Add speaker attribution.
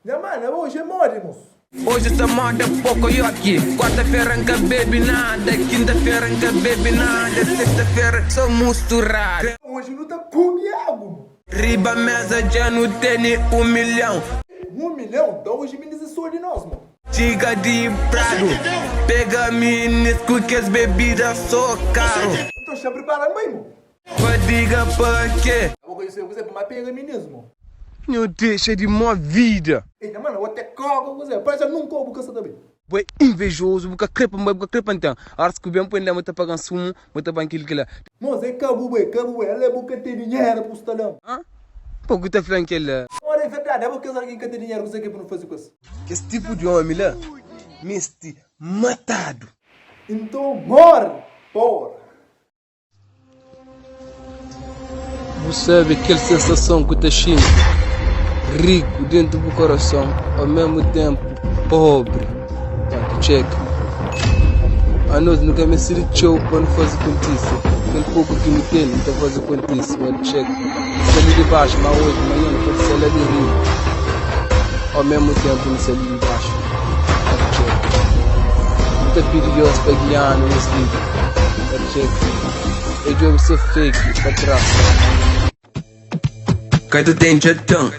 Speaker 1: Minha mano, hoje é mole, moço.
Speaker 2: Hoje essa moda pouco eu aqui. Quarta-feira nunca bebe nada, quinta-feira nunca bebe nada, sexta-feira só misturado.
Speaker 1: Hoje não tá comigo, mano.
Speaker 2: Riba mesa já não tem 1 milhão.
Speaker 1: 1 milhão? Então hoje me diz isso de nós, mano.
Speaker 2: Diga de prado, pega minisco que as bebidas são caro.
Speaker 1: Então já preparando bem, mano.
Speaker 2: Diga pra quê?
Speaker 1: Eu vou conhecer você, mas pega mim mesmo.
Speaker 2: Não deixa de uma vida.
Speaker 1: Eita, mano, eu até cago com você. Parece que eu nunca vou caçar também.
Speaker 2: Boi invejoso, boca crepa então. Agora se que bem põe lá, muito pagando sumo, muito banquilo que lá.
Speaker 1: Moça, é cabo, bué. Ela é boca de dinheiro pro estalão.
Speaker 2: Hã? Pouco tá falando que ele.
Speaker 1: Olha, é verdade, eu vou casar alguém que tem dinheiro com você que não faz coisa.
Speaker 2: Que esse tipo de homem lá, me este matado.
Speaker 1: Então, morre, porra.
Speaker 2: Você sabe aquela sensação que te china, rico dentro do coração, ao mesmo tempo pobre. Check. A nós nunca me sentiu quando fazer contigo. Aquele pouco que me tem, então fazer contigo. Check. Se ali de baixo, mas hoje, amanhã, não pode ser ali de rio. Ao mesmo tempo, não ser ali de baixo. Check. Muito perigoso para guiar nesse livro. Check. Eu jogo ser fake para trás. Cai tu tem jetão.